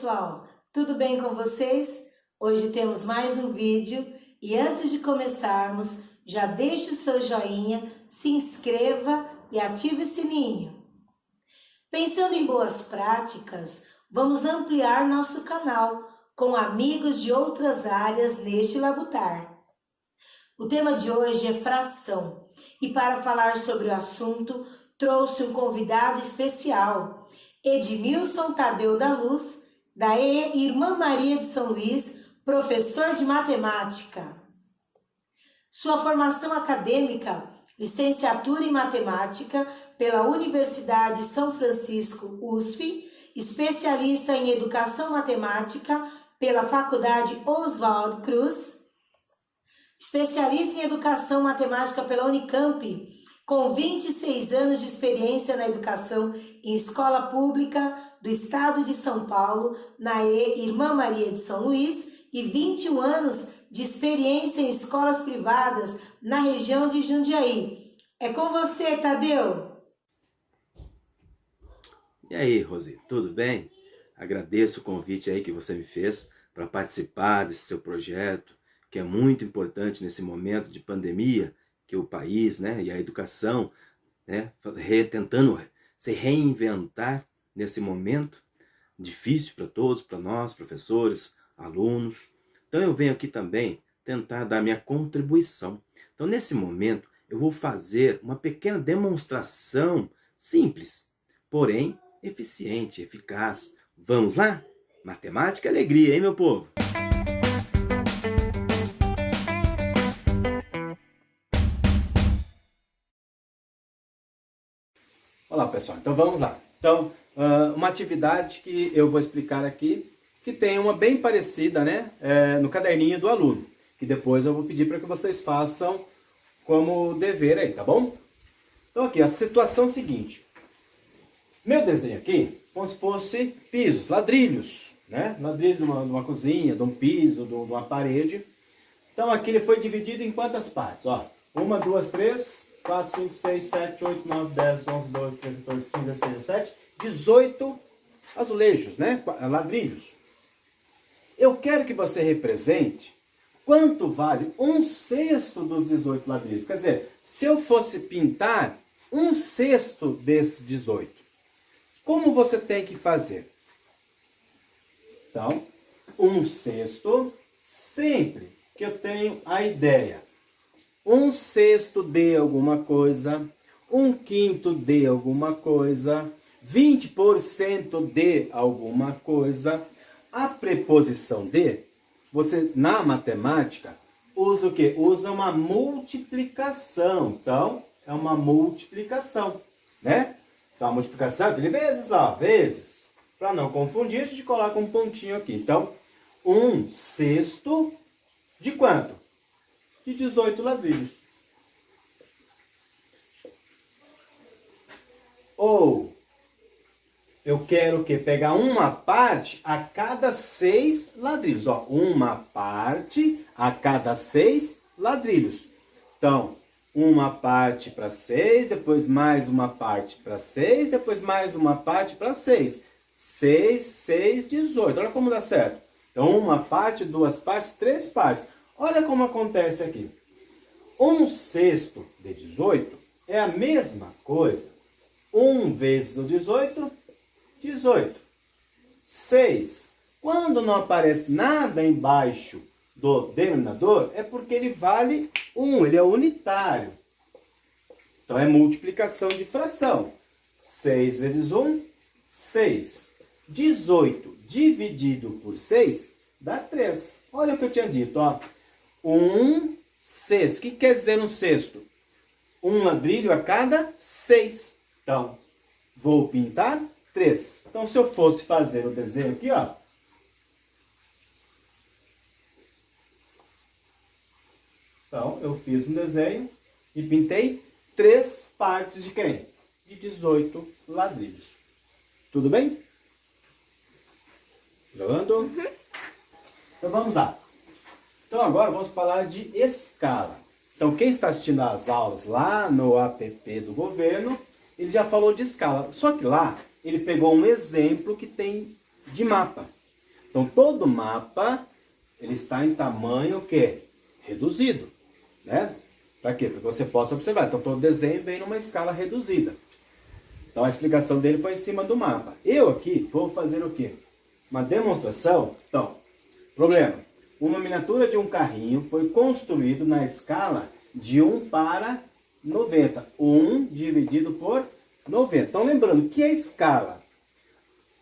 pessoal, tudo bem com vocês? Hoje temos mais um vídeo e antes de começarmos, já deixe o seu joinha, se inscreva e ative o sininho. Pensando em boas práticas, vamos ampliar nosso canal com amigos de outras áreas neste Labutar. O tema de hoje é fração e para falar sobre o assunto, trouxe um convidado especial, Edmilson Tadeu da Luz, da Irmã Maria de São Luís, professor de matemática. Sua formação acadêmica, licenciatura em matemática pela Universidade São Francisco, USF, especialista em educação matemática pela Faculdade Oswaldo Cruz, especialista em educação matemática pela Unicamp, com 26 anos de experiência na educação em escola pública do estado de São Paulo, na Irmã Maria de São Luís, e 21 anos de experiência em escolas privadas na região de Jundiaí. É com você, Tadeu! E aí, Rosi, tudo bem? Agradeço o convite aí que você me fez para participar desse seu projeto, que é muito importante nesse momento de pandemia, que o país, e a educação, tentando se reinventar nesse momento difícil para todos, para nós, professores, alunos. Então eu venho aqui também tentar dar minha contribuição. Então nesse momento eu vou fazer uma pequena demonstração simples, porém eficiente, eficaz. Vamos lá? Matemática e alegria, hein, meu povo? Olá, pessoal. Então vamos lá. Então, uma atividade que eu vou explicar aqui, que tem uma bem parecida, no caderninho do aluno, que depois eu vou pedir para que vocês façam como dever aí, tá bom? Então aqui, a situação é a seguinte. Meu desenho aqui, como se fosse pisos, ladrilhos, Ladrilho de uma cozinha, de um piso, de uma parede. Então aqui ele foi dividido em quantas partes? Ó, 1, 2, 3... 4, 5, 6, 7, 8, 9, 10, 11, 12, 13, 14, 15, 16, 17, 18 azulejos, ladrilhos. Eu quero que você represente quanto vale 1/6 dos 18 ladrilhos. Quer dizer, se eu fosse pintar 1/6 desses 18, como você tem que fazer? Então, 1/6, sempre que eu tenho a ideia. 1/6 de alguma coisa, 1/5 de alguma coisa, 20% de alguma coisa. A preposição de, você na matemática, usa o quê? Usa uma multiplicação. Então, é uma multiplicação, Então, a multiplicação é aquele vezes lá, vezes. Para não confundir, a gente coloca um pontinho aqui. Então, 1/6 de quanto? De 18 ladrilhos. Ou, eu quero o quê? Pegar uma parte a cada 6 ladrilhos. Ó, uma parte a cada 6 ladrilhos. Então, uma parte para 6, depois mais uma parte para 6, depois mais uma parte para 6. 6, 6, 18. Olha como dá certo. Então, uma parte, duas partes, três partes. Olha como acontece aqui. 1/6 de 18 é a mesma coisa. 1 vezes o 18, 18. 6. Quando não aparece nada embaixo do denominador, é porque ele vale 1, ele é unitário. Então é multiplicação de fração. 6 vezes 1, 6. 18 dividido por 6 dá 3. Olha o que eu tinha dito, ó. 1/6. O que quer dizer 1/6? Um ladrilho a cada 6. Então, vou pintar 3. Então, se eu fosse fazer o desenho aqui, ó. Então, eu fiz um desenho e pintei 3 partes de quem? De 18 ladrilhos. Tudo bem? Pronto? Uhum. Então, vamos lá. Então agora vamos falar de escala. Então quem está assistindo às aulas lá no app do governo, ele já falou de escala. Só que lá ele pegou um exemplo que tem de mapa. Então, todo mapa, ele está em tamanho o quê? Reduzido, né? Para quê? Para que você possa observar. Então, todo desenho vem numa escala reduzida. Então, a explicação dele foi em cima do mapa. Eu aqui vou fazer o quê? Uma demonstração. Então, problema. Uma miniatura de um carrinho foi construído na escala de 1 para 90. 1 dividido por 90. Então, lembrando que a escala.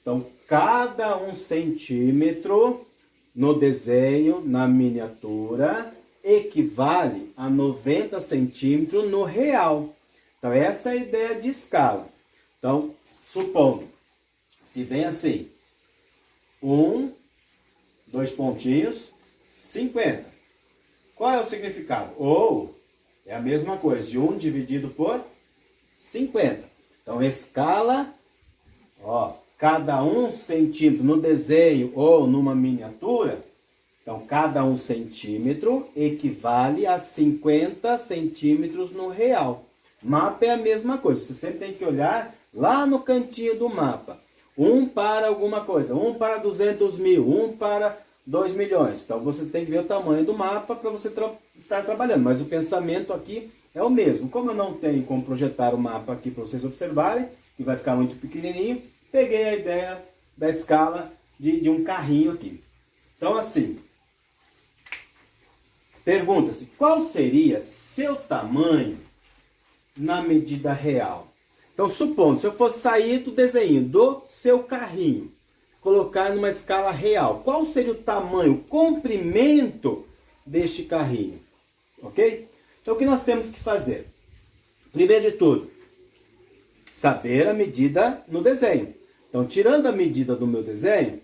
Então, cada 1 centímetro no desenho, na miniatura, equivale a 90 centímetros no real. Então, essa é a ideia de escala. Então, supondo, se vem assim, 1, 2 pontinhos, 50. Qual é o significado? Ou, é a mesma coisa, de 1 dividido por 50. Então, escala, ó, cada 1 centímetro no desenho ou numa miniatura, então, cada 1 centímetro equivale a 50 centímetros no real. Mapa é a mesma coisa, você sempre tem que olhar lá no cantinho do mapa. 1 para alguma coisa, 1 para 200 mil, 1 para 2 milhões. Então, você tem que ver o tamanho do mapa para você estar trabalhando. Mas o pensamento aqui é o mesmo. Como eu não tenho como projetar o mapa aqui para vocês observarem, que vai ficar muito pequenininho, peguei a ideia da escala de um carrinho aqui. Então, assim, pergunta-se, qual seria seu tamanho na medida real? Então, supondo, se eu fosse sair do desenho do seu carrinho, colocar numa escala real, qual seria o tamanho, o comprimento deste carrinho? Ok? Então, o que nós temos que fazer? Primeiro de tudo, saber a medida no desenho. Então, tirando a medida do meu desenho,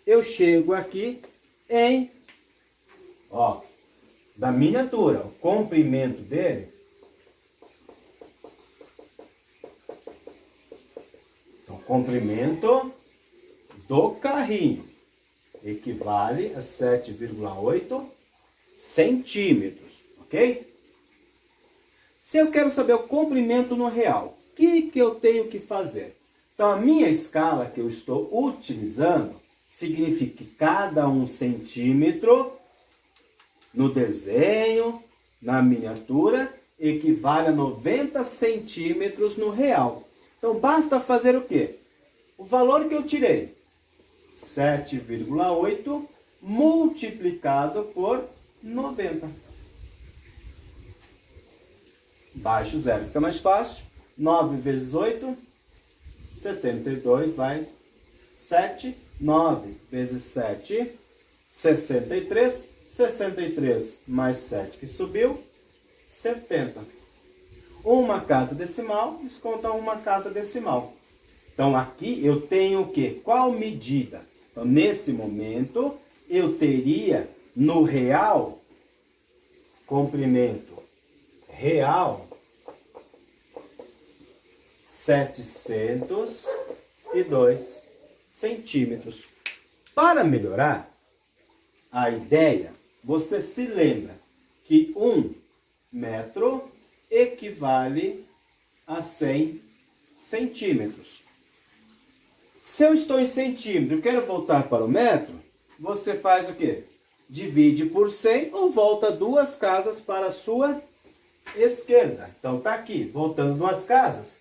eu chego aqui em, ó, da miniatura, o comprimento dele. Então, comprimento do carrinho equivale a 7,8 centímetros, ok? Se eu quero saber o comprimento no real, o que eu tenho que fazer? Então, a minha escala que eu estou utilizando significa que cada 1 centímetro no desenho, na miniatura, equivale a 90 centímetros no real. Então, basta fazer o quê? O valor que eu tirei, 7,8 multiplicado por 90. Baixo zero, fica mais fácil. 9 vezes 8, 72, vai. 7, 9 vezes 7, 63. 63 mais 7 que subiu, 70. Uma casa decimal desconta uma casa decimal. Então, aqui eu tenho o quê? Qual medida? Então, nesse momento, eu teria no real, comprimento real, 702 centímetros. Para melhorar a ideia, você se lembra que 1 metro equivale a 100 centímetros. Se eu estou em centímetro e quero voltar para o metro, você faz o quê? Divide por 100 ou volta 2 casas para a sua esquerda. Então, está aqui, voltando 2 casas.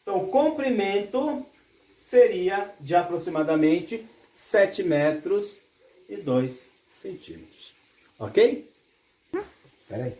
Então, o comprimento seria de aproximadamente 7 metros e 2 centímetros. Ok? Espera aí.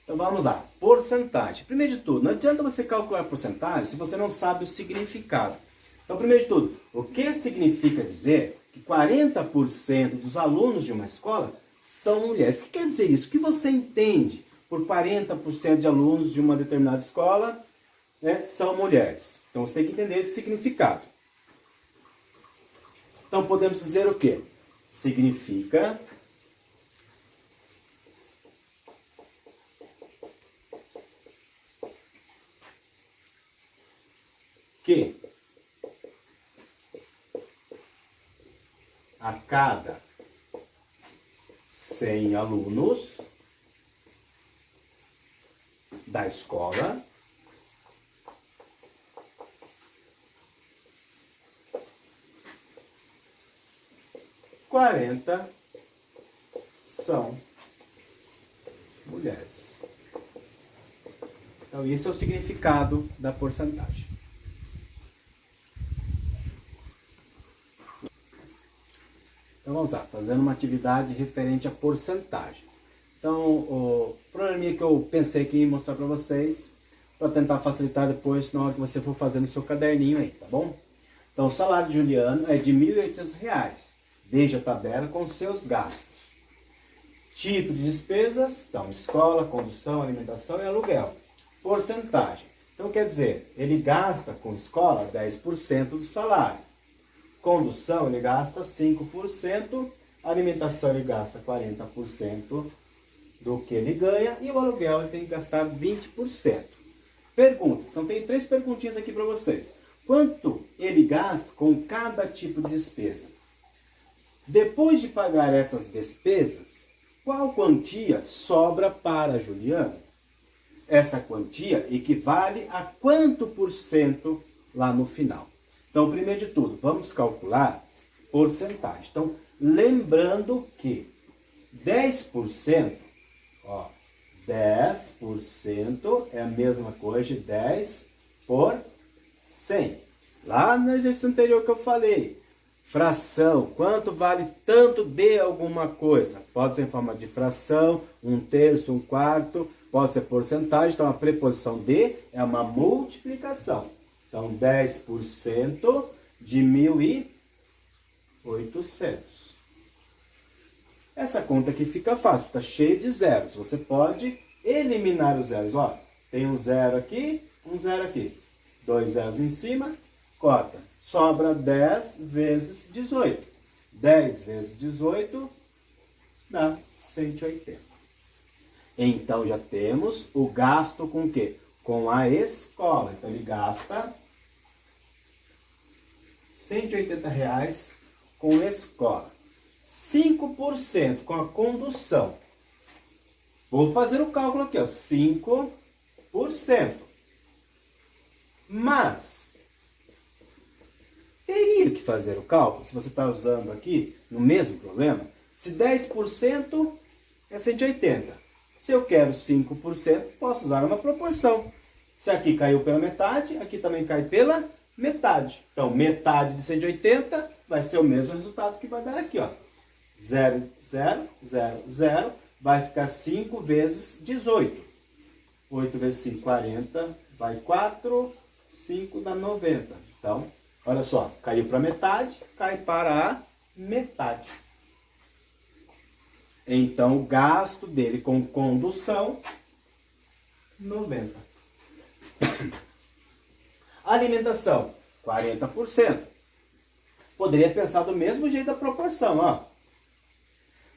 Então vamos lá. Porcentagem. Primeiro de tudo, não adianta você calcular porcentagem se você não sabe o significado. Então, primeiro de tudo, o que significa dizer que 40% dos alunos de uma escola são mulheres? O que quer dizer isso? O que você entende por 40% de alunos de uma determinada escola, né, são mulheres? Então, você tem que entender esse significado. Então, podemos dizer o quê? Significa que a cada 100 alunos da escola, 40 são mulheres. Então, esse é o significado da porcentagem. Então, vamos lá, fazendo uma atividade referente à porcentagem. Então, o probleminha que eu pensei aqui em mostrar para vocês, para tentar facilitar depois na hora que você for fazendo o seu caderninho aí, tá bom? Então, o salário de Juliano é de R$ 1.800. Veja a tabela com seus gastos. Tipo de despesas, então, escola, condução, alimentação e aluguel. Porcentagem. Então, quer dizer, ele gasta com escola 10% do salário. Condução, ele gasta 5%. Alimentação, ele gasta 40% do que ele ganha. E o aluguel, ele tem que gastar 20%. Perguntas. Então, tem 3 perguntinhas aqui para vocês. Quanto ele gasta com cada tipo de despesa? Depois de pagar essas despesas, qual quantia sobra para Juliano? Essa quantia equivale a quanto por cento lá no final? Então, primeiro de tudo, vamos calcular porcentagem. Então, lembrando que 10%, ó, 10% é a mesma coisa de 10 por 100. Lá no exercício anterior que eu falei, fração, quanto vale tanto de alguma coisa? Pode ser em forma de fração, 1/3, 1/4, pode ser porcentagem. Então, a preposição de é uma multiplicação. Então, 10% de 1.800. Essa conta aqui fica fácil, está cheia de zeros. Você pode eliminar os zeros. Ó, tem um zero aqui, um zero aqui. 2 zeros em cima, corta. Sobra 10 vezes 18. 10 vezes 18 dá 180. Então, já temos o gasto com o quê? Com a escola. Então, ele gasta R$180 com escola. 5% com a condução. Vou fazer o cálculo aqui, ó. 5%. Mas, teria que fazer o cálculo, se você está usando aqui, no mesmo problema, se 10% é 180. Se eu quero 5%, posso usar uma proporção. Se aqui caiu pela metade, aqui também cai pela metade. Então, metade de 180 vai ser o mesmo resultado que vai dar aqui, ó. 0, 0, 0, 0, vai ficar 5 vezes 18. 8 vezes 5, 40, vai 4, 5 dá 90. Então, olha só, caiu para metade, cai para a metade. Então, o gasto dele com condução, 90. Alimentação, 40%. Poderia pensar do mesmo jeito da proporção, ó.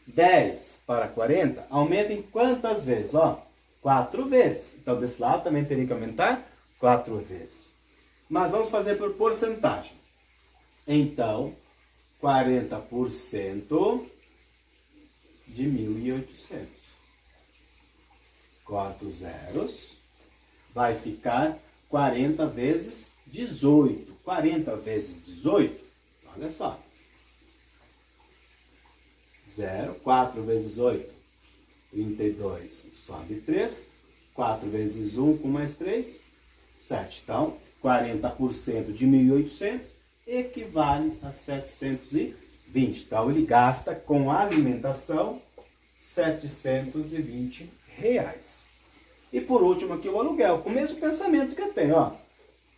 10 para 40 aumenta em quantas vezes? Ó, 4 vezes. Então, desse lado também teria que aumentar 4 vezes. Mas vamos fazer por porcentagem. Então, 40% de 1.800. 4 zeros. Vai ficar 40 vezes 18. 40 vezes 18, olha só. 0, 4 vezes 8, 32, sobe 3. 4 vezes 1 com mais 3, 7. Então, 40% de 1.800 equivale a 720. Então, ele gasta com alimentação R$720. E por último aqui o aluguel, com o mesmo pensamento que eu tenho, ó.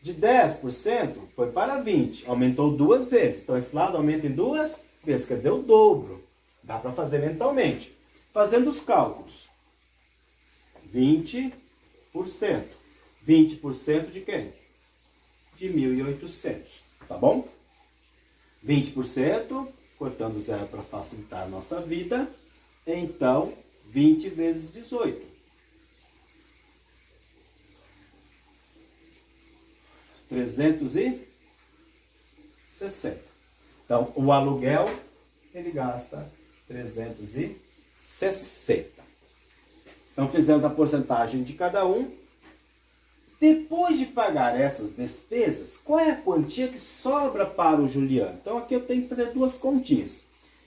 De 10% foi para 20, aumentou 2 vezes. Então, esse lado aumenta em 2 vezes, quer dizer, o dobro. Dá para fazer mentalmente. Fazendo os cálculos. 20%. 20% de quem? De 1.800, tá bom? 20%, cortando zero para facilitar a nossa vida. Então, 20 vezes 18. 360. Então, o aluguel, ele gasta 360. Então, fizemos a porcentagem de cada um. Depois de pagar essas despesas, qual é a quantia que sobra para o Juliano? Então, aqui eu tenho que fazer 2 continhas.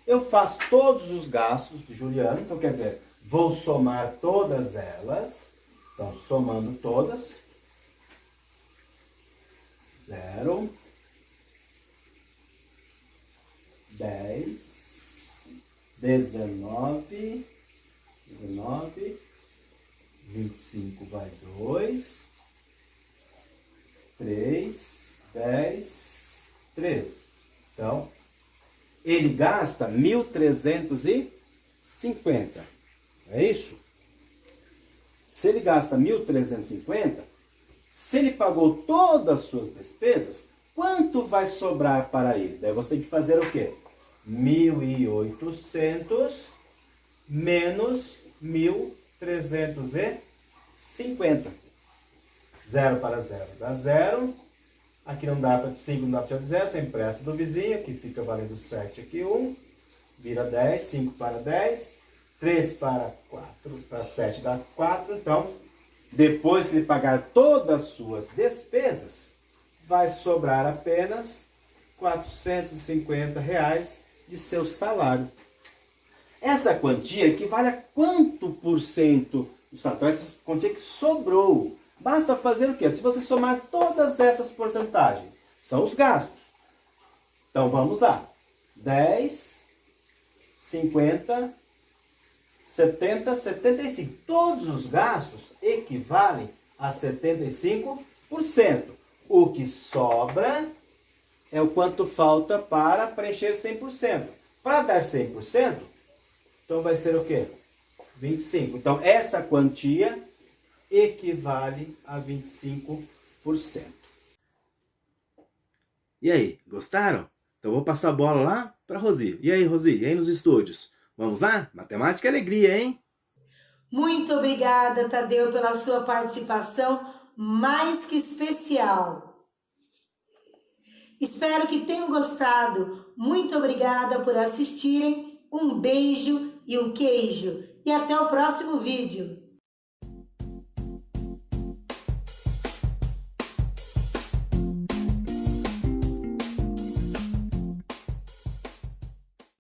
Eu faço todos os gastos de Juliana, então quer dizer, vou somar todas elas. Então, somando todas. 0, 10, 19, 25 vai 2, 3, 10, 13. Então, ele gasta 1.350. É isso? Se ele gasta 1.350, se ele pagou todas as suas despesas, quanto vai sobrar para ele? Daí você tem que fazer o quê? 1.800 menos 1.350. 0 para 0 dá 0. Aqui não dá para 5, não dá para tirar de 0, você empresta do vizinho, aqui fica valendo 7, aqui 1, vira 10, 5 para 10, 3 para 4, para 7 dá 4, então, depois que ele pagar todas as suas despesas, vai sobrar apenas R$450 de seu salário. Essa quantia equivale a quanto por cento do salário? Então, essa quantia que sobrou. Basta fazer o quê? Se você somar todas essas porcentagens, são os gastos. Então, vamos lá. 10, 50, 70, 75. Todos os gastos equivalem a 75%. O que sobra é o quanto falta para preencher 100%. Para dar 100%, então vai ser o quê? 25%. Então, essa quantia equivale a 25%. E aí, gostaram? Então, vou passar a bola lá para a Rosi. E aí, Rosi? E aí nos estúdios? Vamos lá? Matemática é alegria, hein? Muito obrigada, Tadeu, pela sua participação mais que especial. Espero que tenham gostado. Muito obrigada por assistirem. Um beijo e um queijo. E até o próximo vídeo.